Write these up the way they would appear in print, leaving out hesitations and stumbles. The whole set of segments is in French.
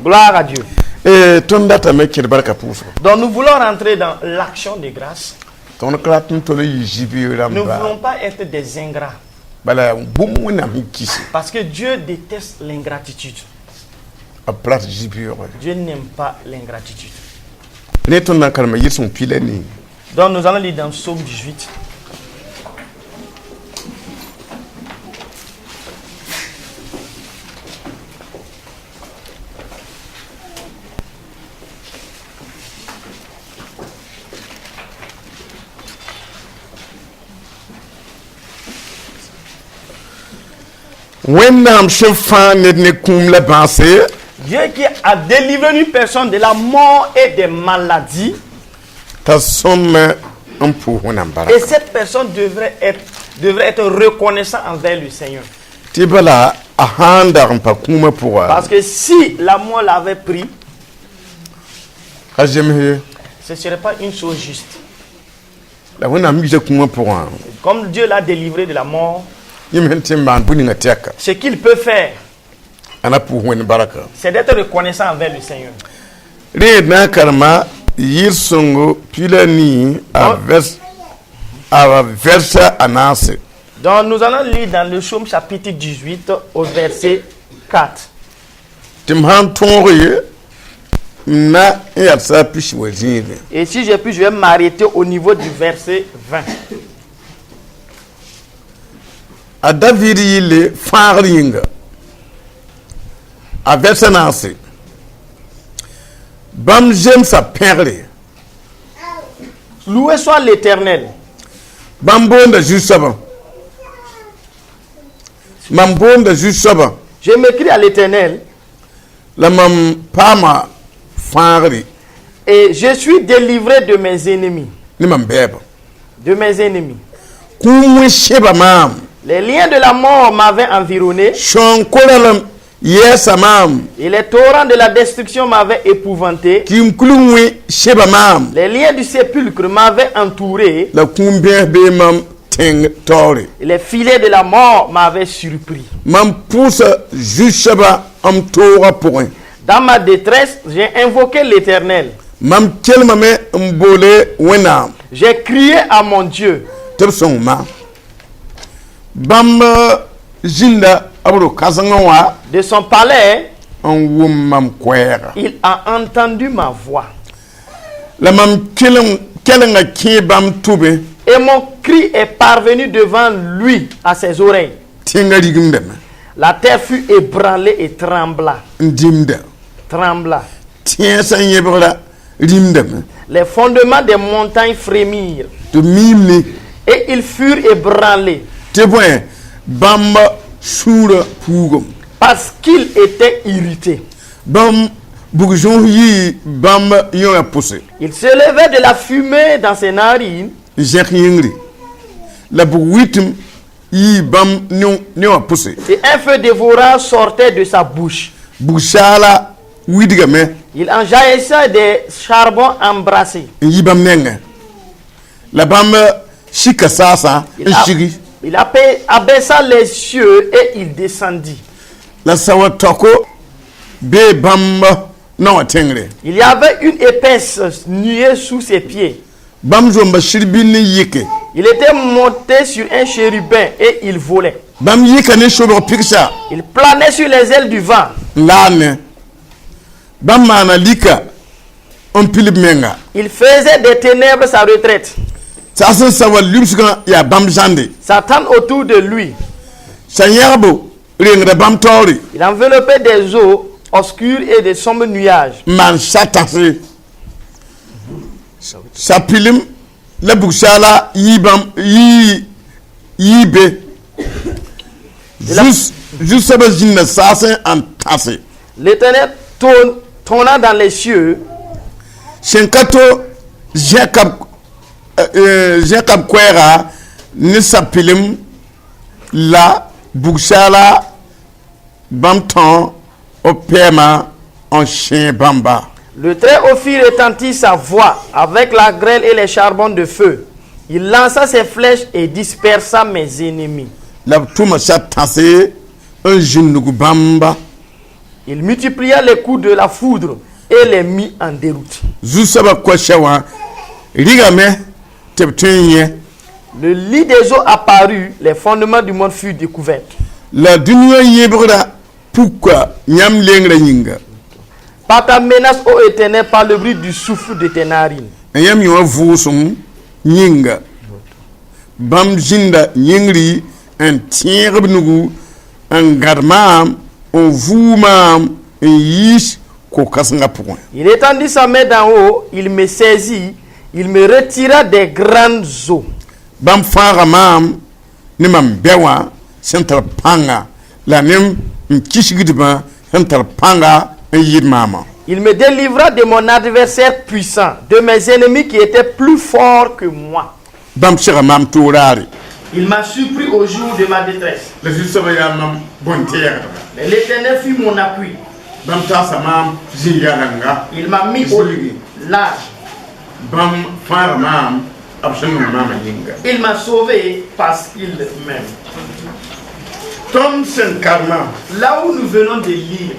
Gloire à Dieu. Donc nous voulons rentrer dans l'action de grâce. Nous ne voulons pas être des ingrats. Parce que Dieu déteste l'ingratitude. Dieu n'aime pas l'ingratitude. Donc nous allons lire dans Psaume 18. Dieu qui a délivré une personne de la mort et des maladies. Et cette personne devrait être reconnaissant envers le Seigneur. Parce que si la mort l'avait pris, ce ne serait pas une chose juste. Comme Dieu l'a délivré de la mort, ce qu'il peut faire, c'est d'être reconnaissant envers le Seigneur. Donc nous allons lire dans le Psaume chapitre 18 au verset 4. Et si je puis, je vais m'arrêter au niveau du verset 20. A David il faringa a versenance bam j'aime sa perle. Loué soit l'Éternel. Bambonda jusaba mambonda jusaba. Je m'écris à l'Éternel. La mam pama fari. Et je suis délivré de mes ennemis. Ni mam beba. De mes ennemis. Kumwe sheba mam. Les liens de la mort m'avaient environné. Et les torrents de la destruction m'avaient épouvanté. Les liens du sépulcre m'avaient entouré. Et les filets de la mort m'avaient surpris. Dans ma détresse, j'ai invoqué l'Éternel. J'ai crié à mon Dieu. De son palais, il a entendu ma voix. Et mon cri est parvenu devant lui à ses oreilles. La terre fut ébranlée et trembla. Les fondements des montagnes frémirent. Et ils furent ébranlés. Parce qu'il était irrité. Il se levait de la fumée dans ses narines. Et un feu dévorant sortait de sa bouche. Il enjaillissait des charbons embrassés. Il abaissa les cieux et il descendit. Il y avait une épaisse nuée sous ses pieds. Il était monté sur un chérubin et il volait. Il planait sur les ailes du vent. Il faisait des ténèbres sa retraite. Satan autour de lui. Il enveloppait des eaux obscures et des sombres nuages. L'Éternel tourna dans les cieux. Jacob Kwera Nisapilim la Bouchala Bamton Opema en chien Bamba. Le Très-Haut fit retentir sa voix avec la grêle et les charbons de feu. Il lança ses flèches et dispersa mes ennemis. La Touma Chat Tassé un Jinugu Bamba Il multiplia les coups de la foudre et les mit en déroute. Le lit des eaux apparut, les fondements du monde furent découverts. La dunya yebra pourquoi nyam lengra yinga. Par ta menace, ô Éternel, par le bruit du souffle de tes narines. Nyam yo vusum yinga. Bam jinda yingri en tierb nugu en garmam en voumam en yish ko kasanga point. Il étendit sa main d'en haut, il me saisit, il me retira des grandes eaux. Bam faramam ni mam bewa central panga la nem kishigidba central panga en yidmama. Il me délivra de mon adversaire puissant, de mes ennemis qui étaient plus forts que moi. Bam shiramam tourari. Il m'a surpris au jour de ma détresse. Le mam bontière. Mais l'Éternel fut mon appui. Bam tasamam zingalanga. Il m'a mis au large. Bam faramam. Il m'a sauvé parce qu'il m'aime. Là où nous venons de lire,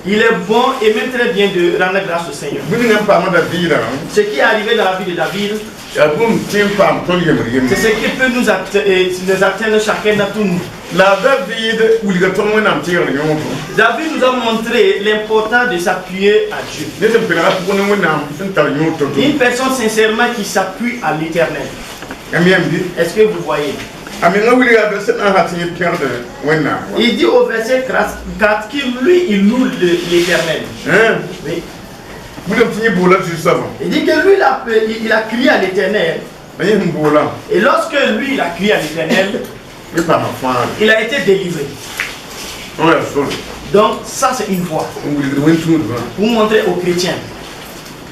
il est bon et même très bien de rendre grâce au Seigneur. Ce qui est arrivé dans la vie de David, c'est ce qui peut nous atteindre chacun d'entre nous. David nous a montré l'importance de s'appuyer à Dieu. Une personne sincèrement qui s'appuie à l'Éternel. Est-ce que vous voyez? Il dit au verset 4 qu'il lui il loue l'Éternel. Oui. Il dit que lui il a crié à l'Éternel. Et lorsque lui il a crié à l'Éternel, il a été délivré. Donc ça c'est une voie pour montrer aux chrétiens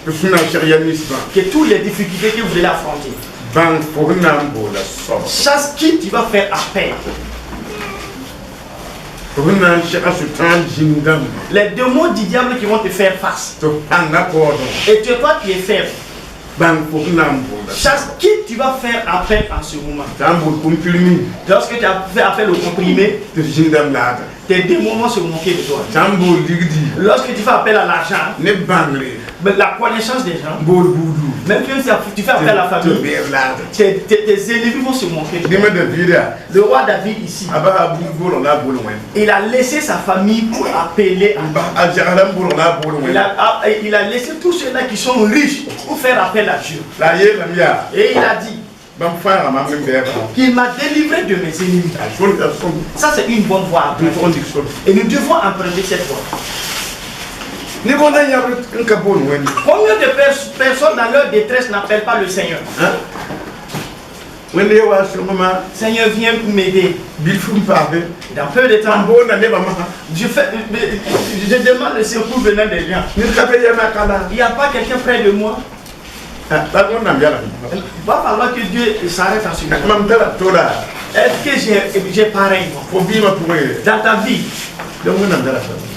que toutes les difficultés que vous allez affronter, chaque qui tu vas faire appel. Les démons du diable qui vont te faire face. Et tu es toi qui es faible. Chaque qui tu vas faire appel en ce moment. Lorsque tu as fait appel au comprimé, tes démons vont se moquer de toi. Lorsque tu fais appel à l'argent, la connaissance des gens, même si tu fais appel à la famille, tes ennemis vont se moquer de toi. Le roi David ici, il a laissé sa famille pour appeler à Dieu. Il a laissé tous ceux-là qui sont riches pour faire appel à Dieu. Et il a dit qu'il m'a délivré de mes ennemis. Ça c'est une bonne voie. Et nous devons emprunter cette voie. Combien de personnes dans leur détresse n'appellent pas le Seigneur? Seigneur, viens m'aider. Dans peu de temps, je demande le secours venant des gens. Il n'y a pas quelqu'un près de moi. Il va falloir que Dieu s'arrête en ce moment. Est-ce que j'ai pareil dans ta vie?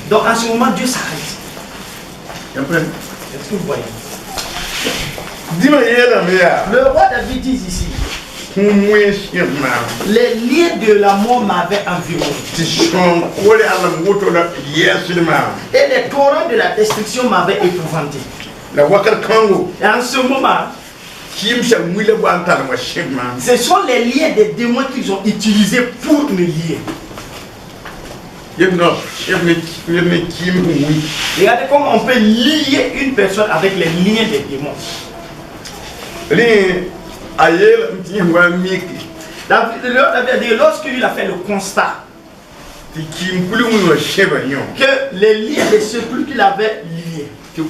Donc en ce moment, Dieu s'arrête. Est-ce que vous voyez? Le roi David dit ici, les liens de la mort m'avaient environné. Et les torrents de la destruction m'avaient épouvanté. Et en ce moment, ce sont les liens des démons qu'ils ont utilisés pour me lier. Regardez comment on peut lier une personne avec les liens des démons. David a dit, lorsqu'il a fait le constat que les liens des sépulcres qu'il avait liés, et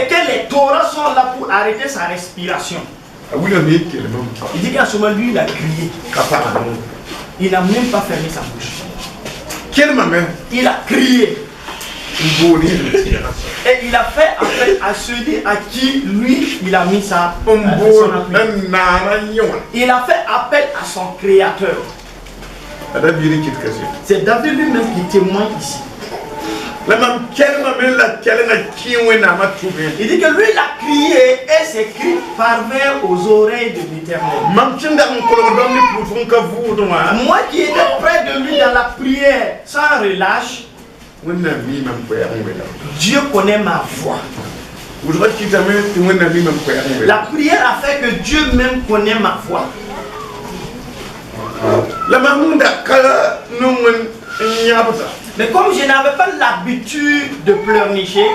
que les torrents sont là pour arrêter sa respiration, il dit qu'à ce moment lui il a crié. Il n'a même pas fermé sa bouche. Il a crié. Et il a fait appel à celui à qui lui il a mis son appui. Il a fait appel à son créateur. C'est David lui-même qui témoigne ici. Il dit que lui il a crié et ses cris parvinrent aux oreilles de l'Éternel. Moi qui étais près de lui dans la prière sans relâche, Dieu connaît ma voix. La prière a fait que Dieu même connaît ma voix. Mais comme je n'avais pas l'habitude de pleurnicher,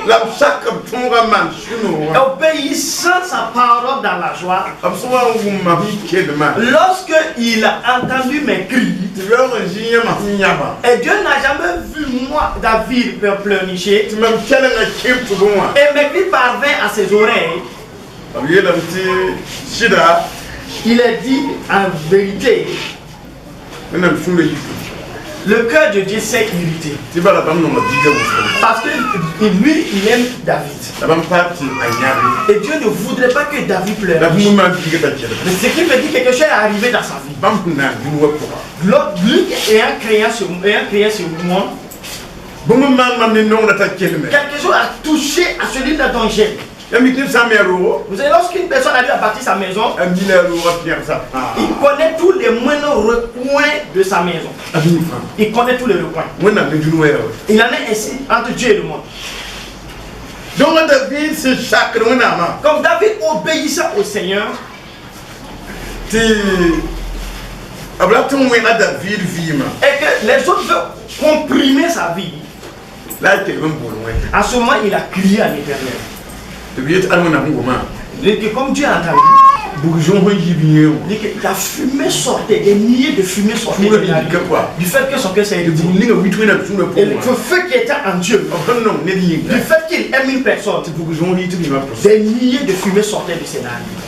obéissant sa parole dans la joie, lorsque il a entendu mes cris, et Dieu n'a jamais vu moi, David, pleurnicher, et mes cris parvinrent à ses oreilles, il a dit en vérité, le cœur de Dieu s'est irrité. Parce que lui, il aime David. Et Dieu ne voudrait pas que David pleure. Mais ce qui veut dire que quelque chose est arrivé dans sa vie. Lui ayant créé ce mouvement, quelque chose a touché à celui-là dont j'aime. Vous savez, lorsqu'une personne a bâti sa maison, il connaît tous les moindres recoins de sa maison. Il connaît tous les recoins. Il en est ainsi entre Dieu et le monde. Comme David obéissant au Seigneur, et que les autres veulent comprimer sa vie, à ce moment il a crié à l'Éternel. Comme Dieu a entendu, la fumée sortait, des milliers de fumées sortaient du fait que son cœur s'est irrité. Et le feu qui était en Dieu, du fait qu'il aime une personne, des milliers de fumées sortaient de ses narines.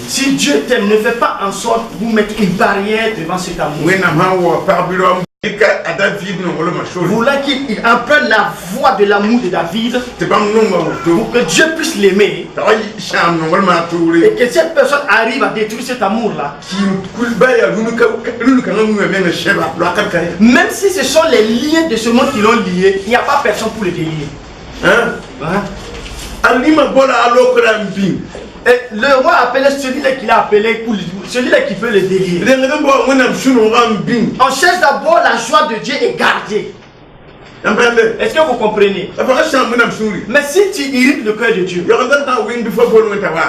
Si Dieu t'aime, ne fais pas en sorte de vous mettre une barrière devant cet amour. Voilà qu'il emprunte la voix de l'amour de David pour que Dieu puisse l'aimer et que cette personne arrive à détruire cet amour-là. Même si ce sont les liens de ce monde qui l'ont lié, il n'y a pas personne pour le délier. Et le roi appelait celui-là qu'il a appelé pour celui-là qui peut le délier. On cherche d'abord la joie de Dieu et garder. Est-ce que vous comprenez? Mais si tu irrites le cœur de Dieu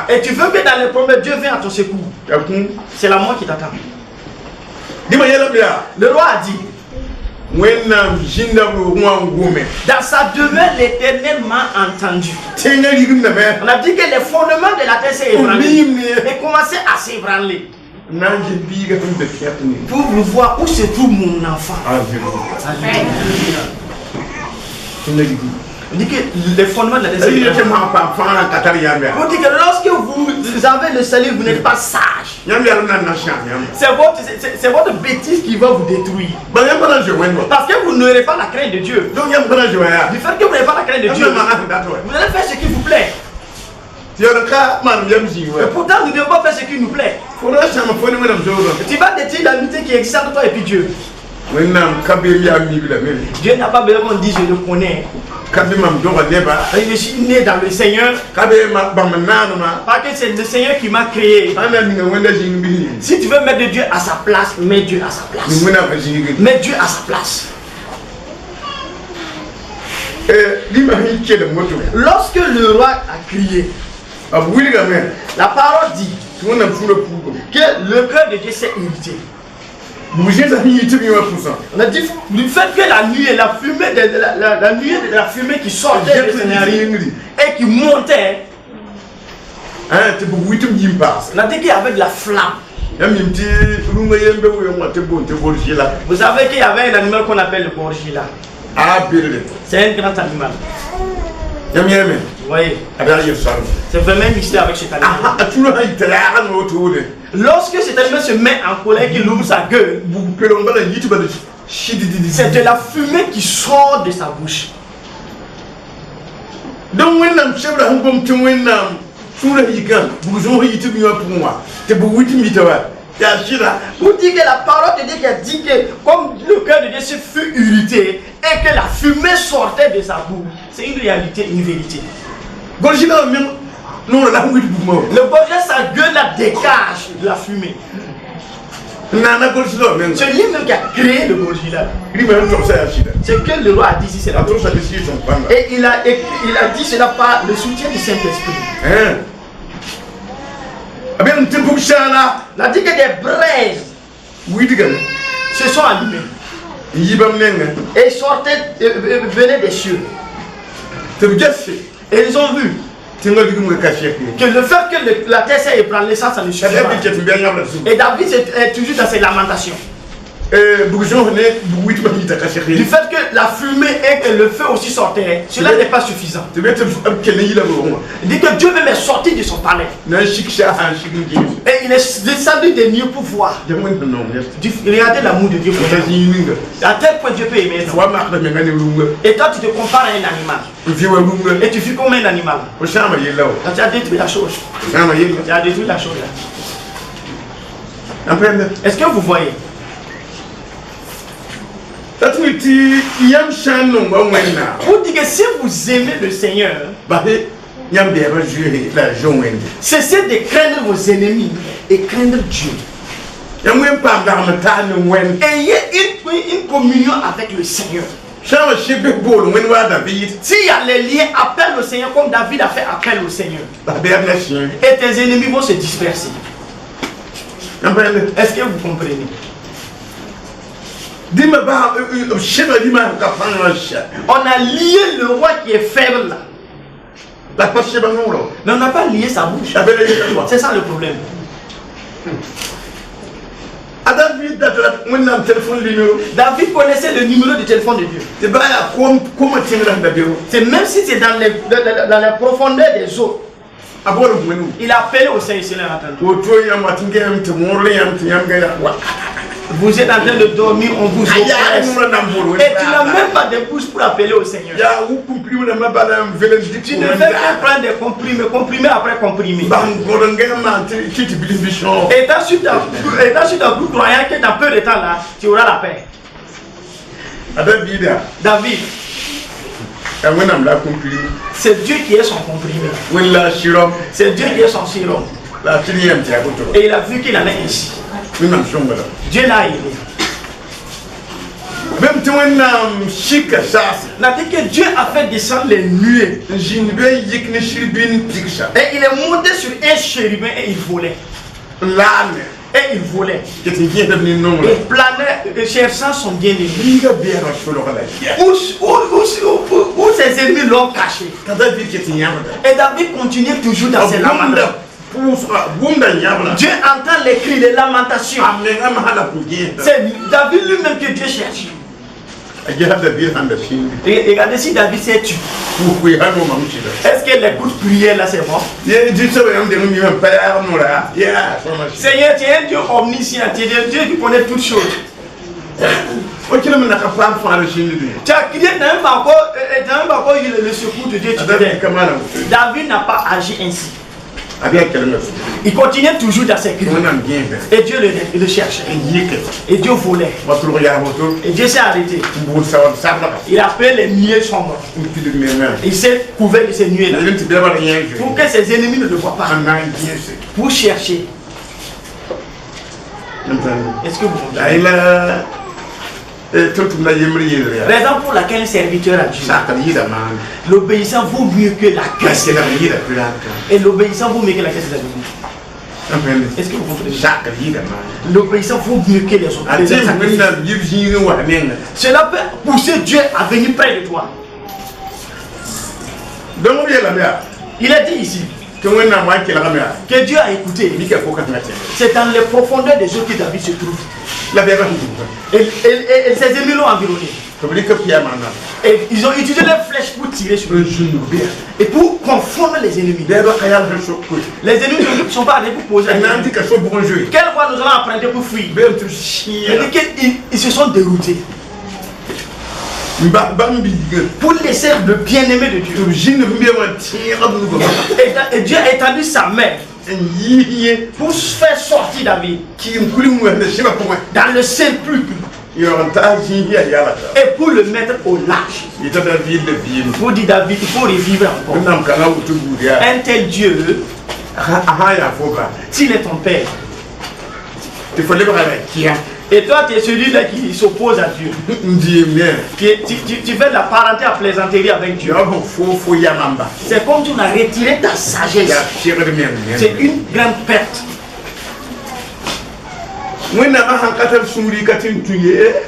et tu veux que dans les problèmes Dieu vienne à ton secours, c'est la mort qui t'attend. Le roi a dit, dans sa demeure, l'Éternel m'a entendu. On a dit que les fondements de la terre s'est ébranlés et commençait à s'ébranler. Pour vous voir où se trouve mon enfant. On dit que les fondements de la terre s'est ébranlés. On dit que lorsque vous avez le salut, vous n'êtes pas sage. C'est votre bêtise qui va vous détruire. Parce que vous n'aurez pas la crainte de Dieu. Du fait que vous n'avez pas la crainte de Dieu, vous allez faire ce qui vous plaît. Et pourtant, nous ne devons pas faire ce qui nous plaît. Tu vas détruire l'amitié qui existe entre toi et puis Dieu. Dieu n'a pas besoin qu'on dise je le connais. Je suis né dans le Seigneur. Parce que c'est le Seigneur qui m'a créé. Si tu veux mettre Dieu à sa place, mets Dieu à sa place. Mets Dieu à sa place. Lorsque le roi a crié, la parole dit que le cœur de Dieu s'est irrité. On a dit du fait que la nuit et la fumée de la fumée qui sortait de ses narines et qui montait, on a dit qu'il y avait de la flamme. Vous savez qu'il y avait un animal qu'on appelle le gorgila. C'est un grand animal. Vous voyez, c'est vraiment un mystère avec cet animal. Lorsque cet animal se met en colère, qu'il ouvre sa gueule, c'est de la fumée qui sort de sa bouche. Donc, Pour dire que la parole de Dieu qui a dit que comme le cœur de Dieu se fut irrité et que la fumée sortait de sa bouche, c'est une réalité, une vérité. Le Gorgien, sa gueule la dégage de la fumée. C'est lui-même qui a créé le Gorgien. C'est que le roi a dit ici, c'est la chose. Et il a dit cela par le soutien du Saint-Esprit. Il a dit que des braises se sont allumées et sortaient, venaient des cieux. Et ils ont vu que le fait que la terre s'est ébranlée, ça ne suffit pas. Et David est toujours dans ses lamentations. Du fait que la fumée et que le feu aussi sortaient, cela n'est pas suffisant. Il dit que Dieu même est sorti de son palais. Et il est descendu des nuits pour voir. Regardez l'amour de Dieu pour toi. À tel point Dieu peut aimer. Et toi tu te compares à un animal. Et tu fais comme un animal. Tu as détruit la chose. Tu as détruit la chose là. Est-ce que vous voyez? Pour dire que si vous aimez le Seigneur, cessez de craindre vos ennemis et craindre Dieu. Ayez une communion avec le Seigneur. S'il y a les liens, appelle le Seigneur comme David a fait appel au Seigneur. Et tes ennemis vont se disperser. Est-ce que vous comprenez? On a lié le roi qui est faible là. Mais on n'a pas lié sa bouche. C'est ça le problème. David connaissait le numéro du téléphone de Dieu. C'est même si c'est dans les profondeurs des eaux. Il a appelé au Seigneur. Vous êtes en train de dormir, on vous oppresse. Et tu n'as même pas de bouche pour appeler au Seigneur. Tu ne fais que prendre des comprimés après comprimés. Et dans suite un coup croyant que dans peu de temps là, tu auras la paix. David. C'est Dieu qui est son comprimé. C'est Dieu qui est son sérum. Et il a vu qu'il en est ici. Dieu l'a aidé. N'a dit que Dieu a fait descendre les nuées. Et il est monté sur un chérubin et il volait. Et il volait. Il planait, cherchant son bien-aimé. Où ses ennemis l'ont caché. Et David continue toujours dans ses lamentations. Dieu entend les cris, les lamentations. C'est David lui-même que Dieu cherche. Et regardez si David s'est tué. Est-ce que les coups de prière là c'est bon? Seigneur, tu es un Dieu omniscient, tu es un Dieu qui connaît toutes choses. Tu as crié, tu n'as même pas encore eu le secours de Dieu. David n'a pas agi ainsi. Il continuait toujours dans ses cris. Et Dieu le cherchait. Et Dieu volait. Et Dieu s'est arrêté. Il a appelé les nuées sombres. Il s'est couvert de ces nuées-là. Pour que ses ennemis ne le voient pas. Pour chercher. Est-ce que vous comprenez? Raison pour laquelle un serviteur a Dieu, l'obéissant vaut mieux que la caisse. Et l'obéissant vaut mieux que la caisse de la vie. Est-ce que vous comprenez? L'obéissant vaut mieux que les autres. Cela peut pousser Dieu à venir près de toi. Il a dit ici que Dieu a écouté. C'est dans les profondeurs des eaux que David se trouve. Et ses ennemis l'ont environné. Et ils ont utilisé les flèches pour tirer sur lui. Et pour confondre les ennemis. Les ennemis ne sont pas allés pour poser. Quelle voie nous allons emprunter pour fuir? Ils se sont déroutés. Pour laisser le bien-aimé de Dieu. Et Dieu a étendu sa main. pour faire sortir David dans le sepulcre et pour le mettre au large. Pour dire David, il faut revivre encore. Un tel Dieu, s'il est ton père, et toi tu es celui-là qui s'oppose à Dieu, tu fais de la parenté à plaisanterie avec Dieu, c'est comme si on a retiré ta sagesse. C'est une grande perte.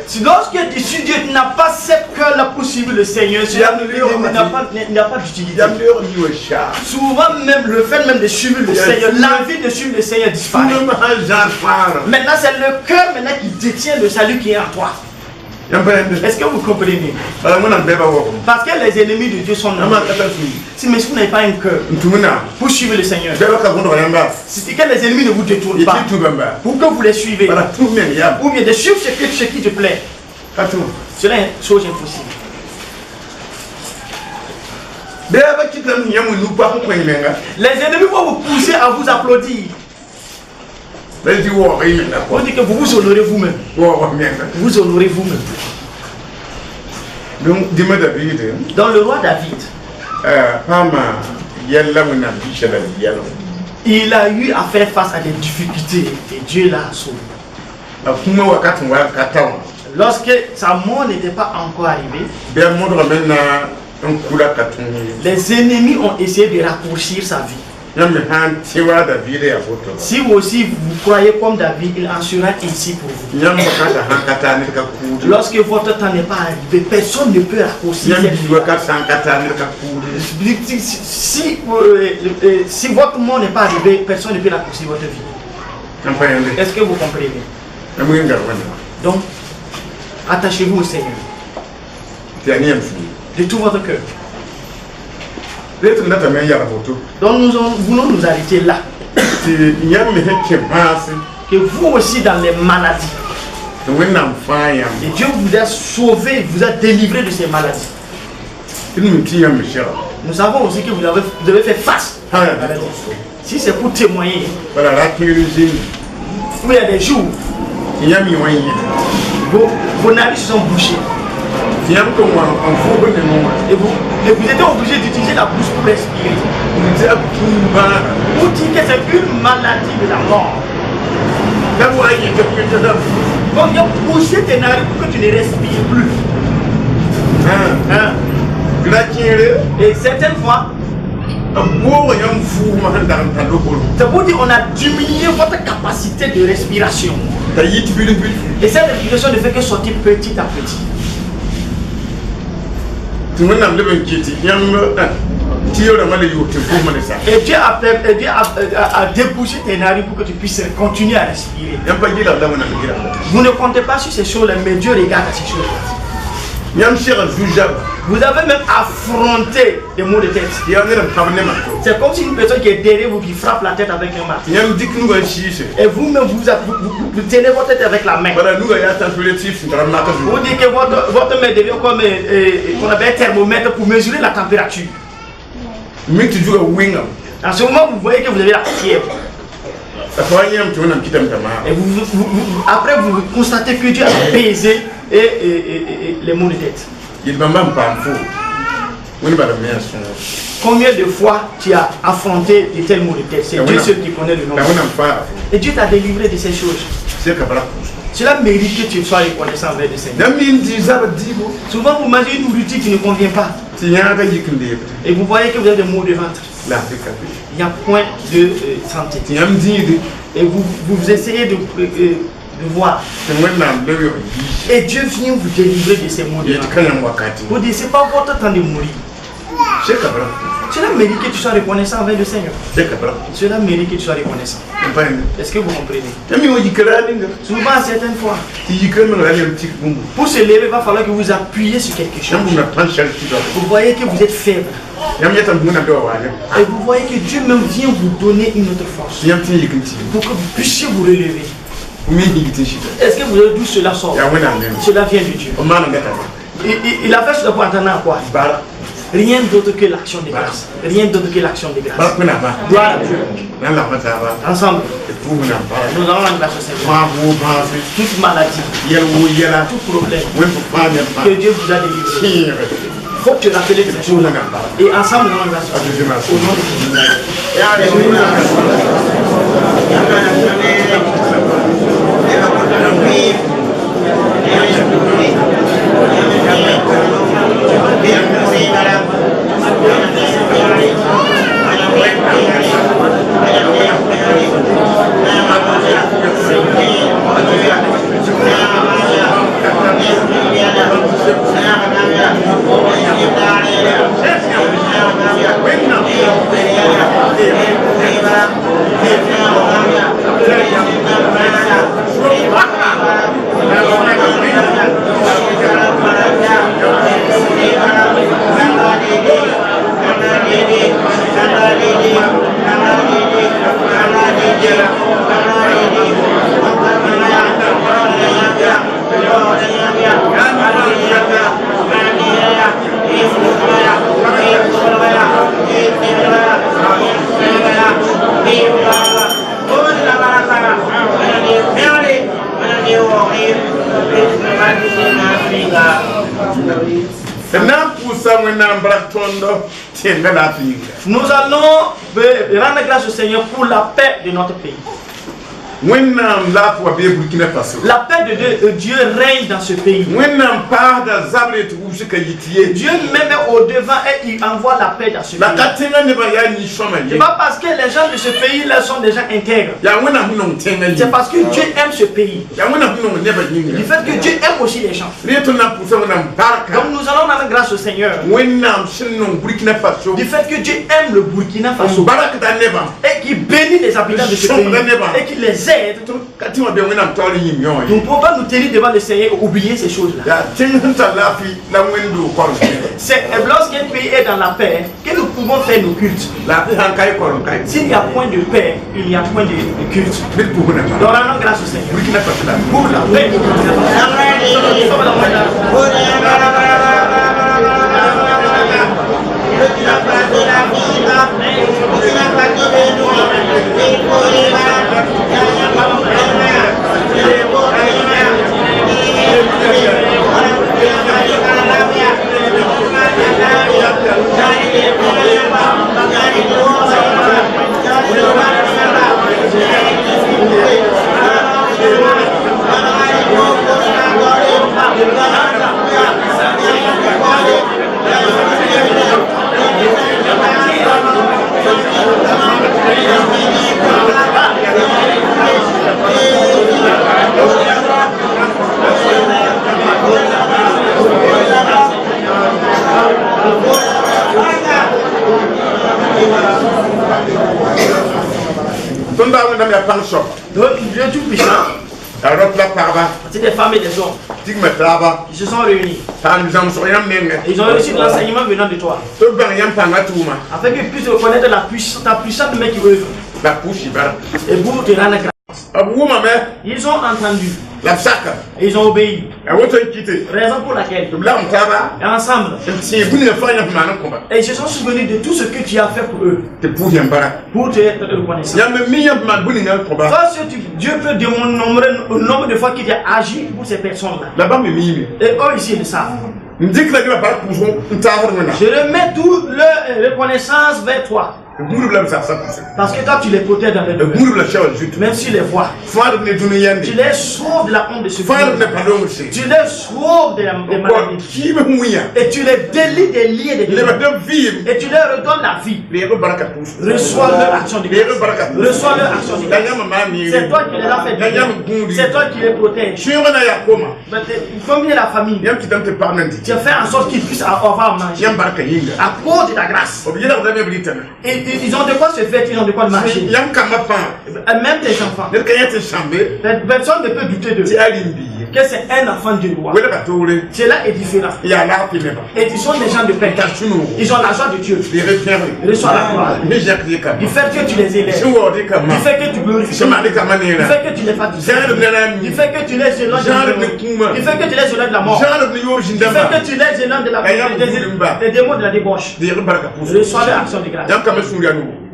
Si lorsque Dieu n'a pas cette cœur-là pour suivre le Seigneur, il n'a pas d'utilité. Souvent même le fait même de suivre le Seigneur, l'envie de suivre le Seigneur disparaît. Maintenant c'est le cœur maintenant qui détient le salut qui est en toi. Est-ce que vous comprenez? Parce que les ennemis de Dieu sont nombreux. Si mais si vous n'avez pas un cœur pour suivre le Seigneur, c'est que les ennemis ne vous détournent pas pour que vous les suivez, ou bien de suivre ce qui te plaît. Cela est une chose impossible. Les ennemis vont vous pousser à vous applaudir. On dit que vous vous honorez vous-même. Vous honorez vous-même. Dans le roi David, il a eu à faire face à des difficultés et Dieu l'a sauvé. Lorsque sa mort n'était pas encore arrivée, les ennemis ont essayé de raccourcir sa vie. Si vous aussi vous croyez comme David, il en sera ainsi pour vous. Lorsque votre temps n'est pas arrivé, personne ne peut raccourcir cette vie. Si votre mort n'est pas arrivé, personne ne peut raccourcir votre vie. Est-ce que vous comprenez? Donc, attachez-vous au Seigneur de tout votre cœur. Donc nous voulons nous arrêter là. Que vous aussi dans les maladies, et Dieu vous a sauvé, vous a délivré de ces maladies. Nous savons aussi que vous devez faire face à la maladie. Si c'est pour témoigner, il y a des jours vos nariz sont bouchés. Et vous êtes obligé d'utiliser la bouche pour respirer. Pour dire que c'est une maladie de la mort. Donc il a poussé tes narines pour que tu ne respires plus. Et certaines fois, c'est pour dire qu'on a diminué votre capacité de respiration. Et cette respiration ne fait que sortir petit à petit. Et Dieu a débouché tes narines pour que tu puisses continuer à respirer. Vous ne comptez pas sur ces choses-là, mais Dieu regarde à ces choses-là. Vous avez même affronté des maux de tête. C'est comme si une personne qui est derrière vous qui frappe la tête avec un marteau. Et vous-même vous tenez votre tête avec la main. Vous dites que votre main devient comme qu'on avait un thermomètre pour mesurer la température. En ce moment, vous voyez que vous avez la fièvre. Et après, vous constatez que Dieu a baisé les maux de tête. Combien de fois tu as affronté de tels maux de tête? C'est Dieu seul qui connaît le nom. Et Dieu t'a délivré de ces choses. Cela mérite que tu sois reconnaissant envers le Seigneur. Souvent vous mangez une nourriture qui ne convient pas. Et vous voyez que vous avez des maux de ventre. Il n'y a point de santé. Et vous essayez de voir. Et Dieu vient vous délivrer de ces maux de ventre. Vous dites, ce n'est pas votre temps de mourir. Cela mérite que tu sois reconnaissant envers le Seigneur. Cela mérite que tu sois reconnaissant. Est-ce que vous comprenez? Souvent, certaines fois, pour se lever, il va falloir que vous appuyiez sur quelque chose. Vous voyez que vous êtes faible. Et vous voyez que Dieu même vient vous donner une autre force pour que vous puissiez vous relever. Est-ce que vous avez d'où cela sort? Cela vient de Dieu. Il a fait cela pour entendre quoi? Rien d'autre que l'action de grâce. Rien d'autre que l'action de grâce. Gloire à Dieu. Ensemble, nous allons rendre grâce au Seigneur. Toute maladie, tout problème que Dieu vous a délivré. Il faut que tu rappelles ces choses-là. Et ensemble, nous allons rendre grâce au Seigneur. Au nom de Jésus. Nous allons rendre grâce au Seigneur pour la paix de notre pays. La paix de Dieu règne dans ce pays. Dieu même au devant et il envoie la paix dans ce pays. C'est pas parce que les gens de ce pays là sont des gens intègres. C'est parce que Dieu aime ce pays. Du fait que Dieu aime aussi les gens. Donc nous allons rendre grâce au Seigneur. Du fait que Dieu aime le Burkina Faso. Et qui bénit les habitants de ce pays. Et qui les aide. Nous ne pouvons pas nous tenir devant le Seigneur et oublier ces choses-là. C'est lorsqu'un pays est dans la paix que nous pouvons faire nos cultes. S'il n'y a point de paix, il n'y a point de culte. Donc rendons grâce au Seigneur pour la paix. Dieu tout puissant. C'est des femmes et des hommes qui se sont réunis. Ils ont reçu de l'enseignement venant de toi. Afin qu'ils puissent reconnaître ta puissante main qui œuvre. Et pour te rendre grâce. Ils ont entendu. Et ils ont obéi. Raison pour laquelle ensemble et ils se sont souvenus de tout ce que tu as fait pour eux. Pour te reconnaissant. Dieu peut démontrer le nombre de fois qu'il a agi pour ces personnes-là. Et eux ici le savent. Je remets toute leur reconnaissance vers toi. Parce que toi tu les protèges dans les domaines. Même si les voix. Tu les sauves de la honte de ce monde. Tu les sauves des maladies. Et tu les délies des liens de vie. Et tu leur redonnes la vie. Reçois leur action de grâce. Reçois leur action de grâce. C'est toi qui les as fait vivre. C'est toi qui les protèges. Comme la famille. Tu as fait en sorte qu'ils puissent avoir à manger. À cause de ta grâce. Et ils ont de quoi se faire, ils ont de quoi marcher. Même les enfants. Personne ne peut douter d'eux. que c'est un enfant du roi. Cela est différent. Et ils sont des gens de paix. Ils ont la joie de Dieu. Reçois la gloire. Du fait que tu les élèves. Du fait que tu glorifies. Du fait que tu les fatigues. Du fait que tu les éloignes de du fait que tu les éloignes de la mort. Du fait que tu les éloignes de la des démons de la débauche. Reçois l'action de grâce.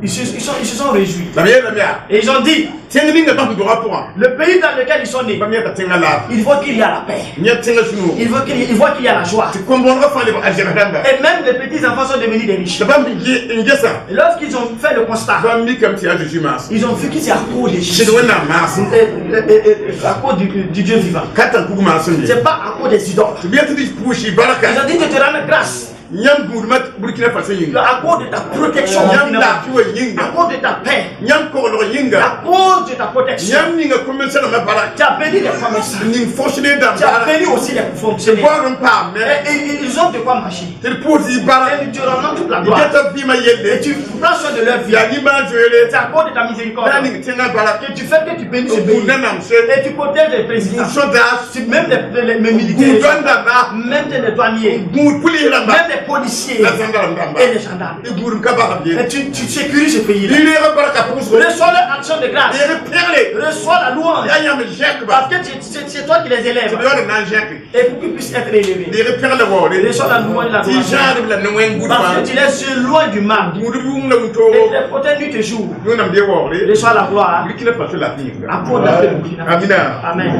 Ils se sont réjouis. Et ils ont dit, le pays dans lequel ils sont nés, il faut qu'il y ait la paix. Il faut qu'il y ait la joie. Et même les petits enfants sont devenus des riches. Et lorsqu'ils ont fait le constat, ils ont vu que c'est à cause de Jésus, à cause du Dieu vivant. C'est pas à cause des idoles. Ils ont dit de te rendre grâce. À cause de ta protection, à cause de ta paix, à cause de ta protection, tu as béni les promesses, tu as béni aussi les fonctionnaires. Et ils ont de quoi marcher. Et tu rends toute la gloire. Et tu prends soin de leur vie. C'est à cause de ta miséricorde que tu fais que tu bénis ce pays. Et tu protèges les présidents, même les militaires, même les douaniers, même les policiers et les gendarmes. Et tu sécurises ce pays. Reçois leur action de grâce. Reçois la louange. Parce que c'est toi qui les élèves. Et pour qu'ils puissent être élevés. Reçois la louange et la gloire. Parce que tu les éloignes du mal. Et tu protèges nuit et jour. Reçois la gloire. À cause de la paix. Amen.